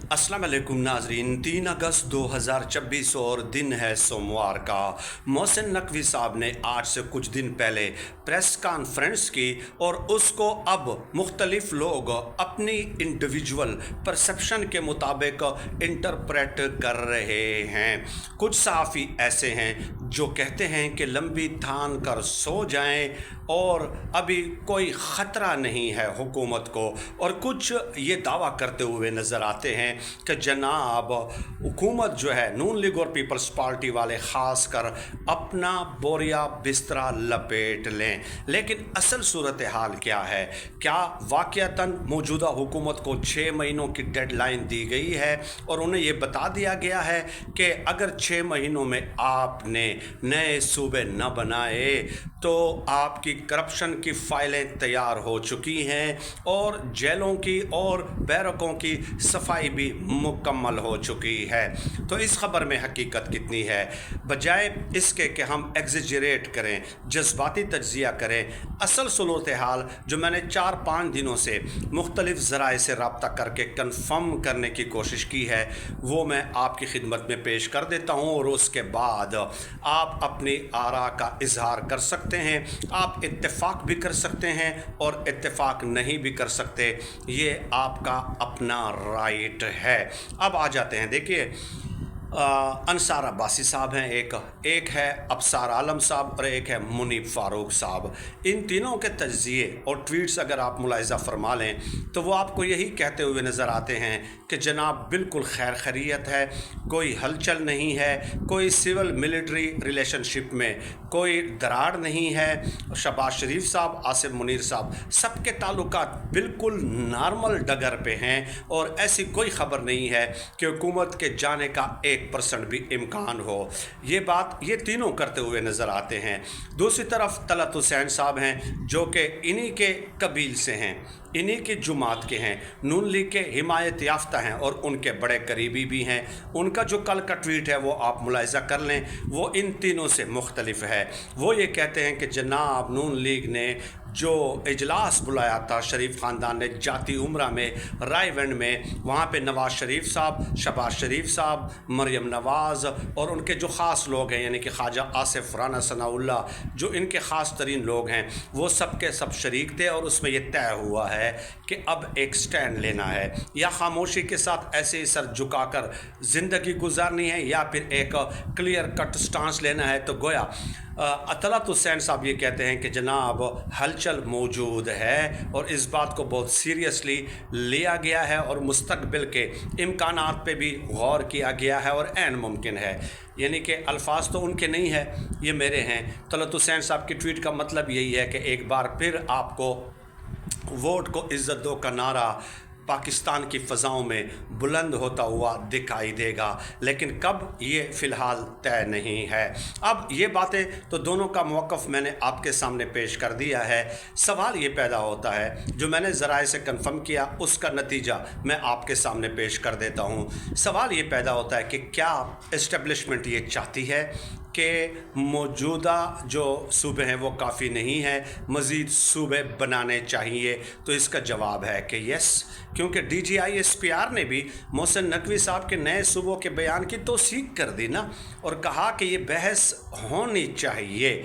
अस्सलाम वालेकुम नाजरीन। 3 अगस्त 2026 और दिन है सोमवार का। मोहसिन नकवी साहब ने आज से कुछ दिन पहले प्रेस कॉन्फ्रेंस की और उसको अब मुख्तलिफ लोग अपनी इंडिविजुअल परसेप्शन के मुताबिक इंटरप्रेट कर रहे हैं। कुछ सहाफ़ी ऐसे हैं जो कहते हैं कि लंबी थान कर सो जाएं और अभी कोई ख़तरा नहीं है हुकूमत को, और कुछ ये दावा करते हुए नज़र आते हैं कि जनाब हुकूमत जो है नून लीग और पीपल्स पार्टी वाले ख़ास कर अपना बोरिया बिस्तरा लपेट लें। लेकिन असल सूरत हाल क्या है? क्या वाक़यातन मौजूदा हुकूमत को 6 महीनों की डेडलाइन दी गई है और उन्हें ये बता दिया गया है कि अगर 6 महीनों में आपने नए सूबे न बनाए तो आपकी करप्शन की फ़ाइलें तैयार हो चुकी हैं और जेलों की और बैरकों की सफाई भी मुकम्मल हो चुकी है? तो इस खबर में हकीकत कितनी है? बजाय इसके कि हम एग्जिजरेट करें, जज्बाती तज्जिया करें, असल सूरत हाल जो मैंने 4-5 दिनों से मुख्तलिफ ज़राए से रब्ता करके कन्फर्म करने की कोशिश की है, वो मैं आपकी खिदमत में पेश कर देता हूँ और उसके बाद आप अपनी आरा का इजहार कर सकते हैं। आप इत्तेफाक भी कर सकते हैं और इत्तेफाक नहीं भी कर सकते, ये आपका अपना राइट है। अब आ जाते हैं, देखिए अंसार अब्बासी साहब हैं, एक है अबसार आलम साहब और एक है मुनीब फ़ारूक साहब। इन तीनों के तज्ज़िये और ट्वीट्स अगर आप मुलाहिज़ा फरमा लें तो वो आपको यही कहते हुए नज़र आते हैं कि जनाब बिल्कुल खैर खैरियत है, कोई हलचल नहीं है, कोई सिविल मिलिट्री रिलेशनशिप में कोई दरार नहीं है। शहबाज शरीफ साहब, आसिफ मुनीर साहब, सबके ताल्लुकात बिल्कुल नॉर्मल डगर पे हैं और ऐसी कोई ख़बर नहीं है कि हुकूमत के जाने का 1% भी इम्कान हो। ये बात ये तीनों करते हुए नज़र आते हैं। दूसरी तरफ तलत हुसैन साहब हैं जो कि इन्हीं के कबील से हैं, इन्हीं की जुमात के हैं, नून लीग के हिमायत याफ्ता हैं और उनके बड़े करीबी भी हैं। उनका जो कल का ट्वीट है वो आप मुलाहिज़ा कर लें, वो इन तीनों से मुख्तलिफ है। वो ये कहते हैं कि जनाब नून लीग ने जो इजलास बुलाया था शरीफ ख़ानदान ने जाती उम्रा में रायवंड में, वहाँ पे नवाज़ शरीफ साहब, शहबाज शरीफ साहब, मरियम नवाज़ और उनके जो ख़ास लोग हैं यानी कि ख्वाजा आसिफ, राना सनाउल्लाह, जो इनके ख़ास तरीन लोग हैं, वो सब के सब शरीक थे और उसमें यह तय हुआ है कि अब एक स्टैंड लेना है, या खामोशी के साथ ऐसे ही सर झुकाकर ज़िंदगी गुजारनी है या फिर एक क्लियर कट स्टांस लेना है। तो गोया तलत हुसैन साहब ये कहते हैं कि जनाब हलचल मौजूद है और इस बात को बहुत सीरियसली लिया गया है और मुस्तकबिल के इम्कानात पे भी गौर किया गया है और ऐन मुमकिन है। यानी कि अल्फाज तो उनके नहीं है, ये मेरे हैं। तलत हुसैन साहब की ट्वीट का मतलब यही है कि एक बार फिर आपको वोट को इज़्ज़त दो का नारा पाकिस्तान की फ़ज़ाओं में बुलंद होता हुआ दिखाई देगा, लेकिन कब ये फ़िलहाल तय नहीं है। अब ये बातें तो दोनों का मौक़िफ़ मैंने आपके सामने पेश कर दिया है। सवाल ये पैदा होता है, जो मैंने ज़राए से कन्फर्म किया उसका नतीजा मैं आपके सामने पेश कर देता हूँ। सवाल ये पैदा होता है कि क्या इस्टेब्लिशमेंट ये चाहती है कि मौजूदा जो सूबे हैं वो काफ़ी नहीं है, मज़ीद सूबे बनाने चाहिए? तो इसका जवाब है कि यस, क्योंकि DGISPR ने भी मोहसिन नकवी साहब के नए सूबों के बयान की तौसीक कर दी ना, और कहा कि ये बहस होनी चाहिए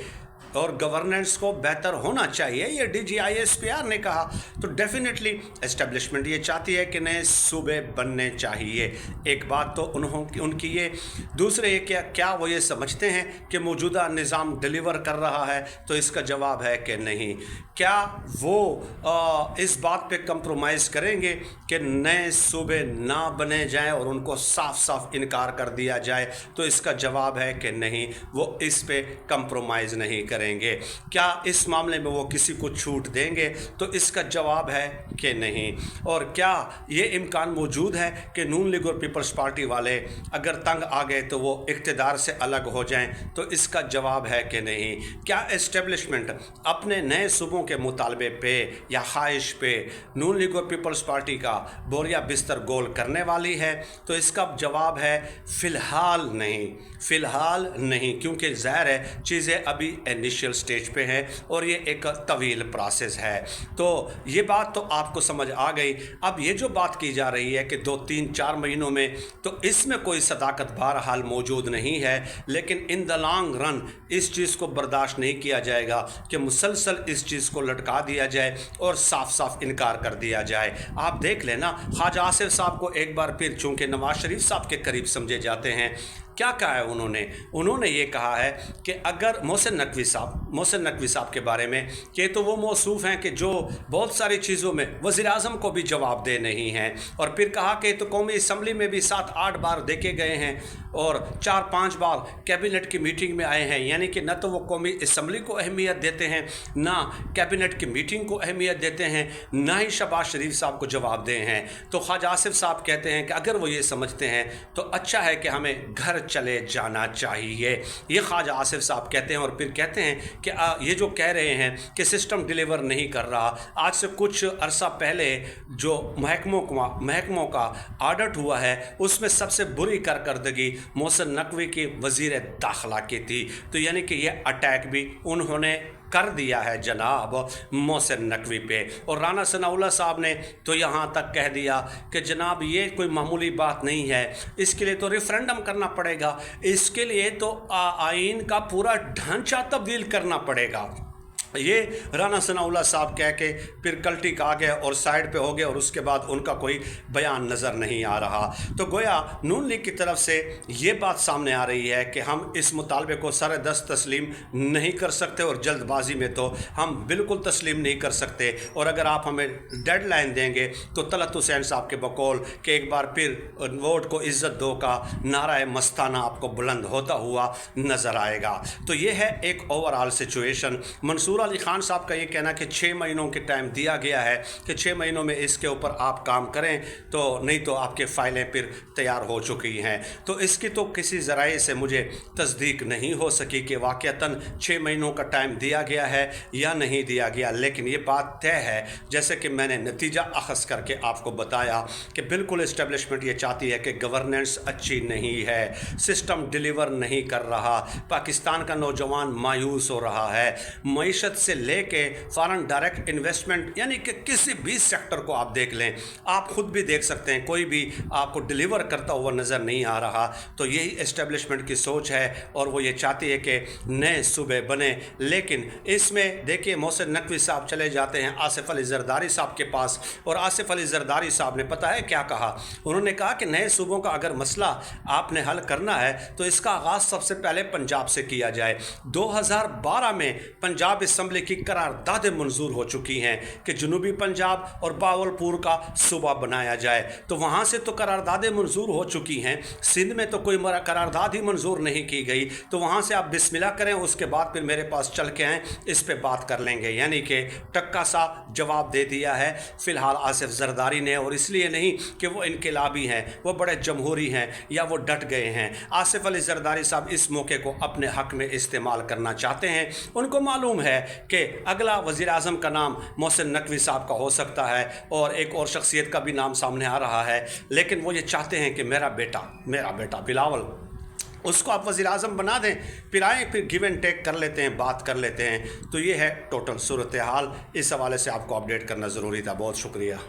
और गवर्नेंस को बेहतर होना चाहिए, ये DGISPR ने कहा। तो डेफिनेटली एस्टेब्लिशमेंट ये चाहती है कि नए सूबे बनने चाहिए। एक बात तो उनकी ये, दूसरे ये क्या वो ये समझते हैं कि मौजूदा निज़ाम डिलीवर कर रहा है? तो इसका जवाब है कि नहीं। क्या वो इस बात पे कंप्रोमाइज़ करेंगे कि नए सूबे ना बने जाएं और उनको साफ साफ इनकार कर दिया जाए? तो इसका जवाब है कि नहीं, वो इस पे कंप्रोमाइज़ नहीं करेंगे। क्या इस मामले में वो किसी को छूट देंगे? तो इसका जवाब है कि नहीं। और क्या ये इम्कान मौजूद है कि नून लीग और पीपल्स पार्टी वाले अगर तंग आ गए तो वो इक़्तिदार से अलग हो जाएं? तो इसका जवाब है कि नहीं। क्या एस्टेब्लिशमेंट अपने नए सूबों के मुतालबे पे या ख्वाहिश पे नून लीग और पीपल्स पार्टी का बोरिया बिस्तर गोल करने वाली है? तो इसका जवाब है फ़िलहाल नहीं, फ़िलहाल नहीं, क्योंकि ज़ाहिर है चीज़ें अभी इनिशियल स्टेज पे हैं और ये एक तवील प्रोसेस है। तो ये बात तो आपको समझ आ गई। अब ये जो बात की जा रही है कि 2-3-4 महीनों में, तो इसमें कोई सदाकत बहरहाल मौजूद नहीं है, लेकिन इन द लॉन्ग रन इस चीज़ को बर्दाश्त नहीं किया जाएगा कि मुसलसल इस चीज़ को लटका दिया जाए और साफ साफ इनकार कर दिया जाए। आप देख लेना, ख्वाजा आसिफ साहब को एक बार फिर चूँकि नवाज शरीफ साहब के करीब समझे जाते हैं, क्या कहा है उन्होंने ये कहा है कि अगर मोहसिन नकवी साहब के बारे में कि तो वो मौसूफ हैं कि जो बहुत सारी चीज़ों में वज़ीर-ए-आज़म को भी जवाब दे नहीं हैं, और फिर कहा कि तो कौमी असम्बली में भी 7-8 बार देखे गए हैं और 4-5 बार कैबिनेट की मीटिंग में आए हैं, यानी कि न तो वो कौमी असम्बली को अहमियत देते हैं, ना कैबिनेट की मीटिंग को अहमियत देते हैं, ना ही शहबाज शरीफ साहब को जवाब दे हैं। तो ख्वाजा आसिफ साहब कहते हैं कि अगर वो ये समझते हैं तो अच्छा है कि हमें घर चले जाना चाहिए, ये ख्वाजा आसिफ साहब कहते हैं। और फिर कहते हैं कि ये जो कह रहे हैं कि सिस्टम डिलीवर नहीं कर रहा, आज से कुछ अरसा पहले जो महकमों का ऑडिट हुआ है उसमें सबसे बुरी कारकर्दगी मोहसिन नकवी की वज़ीर दाखिला की थी। तो यानी कि ये अटैक भी उन्होंने कर दिया है जनाब मोहसिन नकवी पे। और राना सनाउल्लाह साहब ने तो यहाँ तक कह दिया कि जनाब ये कोई मामूली बात नहीं है, इसके लिए तो रेफरेंडम करना पड़ेगा, इसके लिए तो आइन का पूरा ढांचा तब्दील करना पड़ेगा। ये राना सनाउल्लाह साहब कह के फिर कल्टी का गए और साइड पे हो गए, और उसके बाद उनका कोई बयान नज़र नहीं आ रहा। तो गोया नून लीग की तरफ से ये बात सामने आ रही है कि हम इस मुतालबे को सर दस्त तस्लीम नहीं कर सकते, और जल्दबाजी में तो हम बिल्कुल तस्लीम नहीं कर सकते। और अगर आप हमें डेडलाइन देंगे तो तलत हुसैन साहब के बकौल कि एक बार फिर वोट को इज़्ज़त दो का नारा मस्ताना आपको बुलंद होता हुआ नज़र आएगा। तो ये है एक ओवरऑल सिचुएशन। मंसूर अली खान साहब का ये कहना कि 6 महीनों के टाइम दिया गया है कि 6 महीनों में इसके ऊपर आप काम करें, तो नहीं तो आपके फ़ाइलें फिर तैयार हो चुकी हैं। तो इसकी तो किसी ज़राए से मुझे तस्दीक नहीं हो सकी कि वाक़तन 6 महीनों का टाइम दिया गया है या नहीं दिया गया, लेकिन ये बात तय है जैसे कि मैंने नतीजा अखज़ करके आपको बताया कि बिल्कुल इस्टेब्लिशमेंट ये चाहती है कि गवर्नेंस अच्छी नहीं है, सिस्टम डिलीवर नहीं कर रहा, पाकिस्तान का नौजवान मायूस हो रहा है। मईशत से लेके फॉरेन डायरेक्ट इन्वेस्टमेंट, यानी कि किसी भी सेक्टर को आप देख लें, आप खुद भी देख सकते हैं, कोई भी आपको डिलीवर करता हुआ नज़र नहीं आ रहा। तो यही एस्टेब्लिशमेंट की सोच है और वो ये चाहती है कि नए सूबे बने। लेकिन इसमें देखिए मोहसिन नकवी साहब चले जाते हैं आसिफ अली जरदारी साहब के पास, और आसिफ अली जरदारी साहब ने पता है क्या कहा? उन्होंने कहा कि नए सूबों का अगर मसला आपने हल करना है तो इसका आगाज़ सबसे पहले पंजाब से किया जाए। 2012 में पंजाब असम्बली की करारदादें मंजूर हो चुकी हैं कि जनूबी पंजाब और बावलपुर का सूबा बनाया जाए। तो वहाँ से तो करारदादें मंजूर हो चुकी हैं, सिंध में तो कोई करारदाद ही मंजूर नहीं की गई। तो वहाँ से आप बिस्मिल्लाह करें, उसके बाद फिर मेरे पास चल के आएँ, इस पे बात कर लेंगे। यानी कि टक्का सा जवाब दे दिया है फ़िलहाल आसिफ जरदारी ने, और इसलिए नहीं कि वो इनकलाबी हैं, वो बड़े जमहूरी हैं या वो डट गए हैं। आसिफ अली जरदारी साहब इस मौके को अपने हक़ में इस्तेमाल करना चाहते हैं। उनको मालूम है कि अगला वज़ीर आज़म का नाम मोहसिन नकवी साहब का हो सकता है और एक और शख्सियत का भी नाम सामने आ रहा है, लेकिन वो ये चाहते हैं कि मेरा बेटा बिलावल, उसको आप वज़ीर आज़म बना दें, फिर आए, फिर गिव एंड टेक कर लेते हैं, बात कर लेते हैं। तो ये है टोटल सूरत हाल। इस हवाले से आपको अपडेट करना ज़रूरी था। बहुत शुक्रिया।